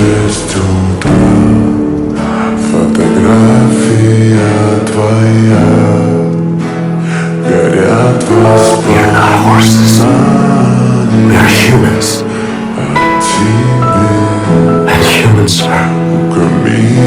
6 утра. Фотография твоя. Горят воспоминания. We are humans, Тебе and humans are камин.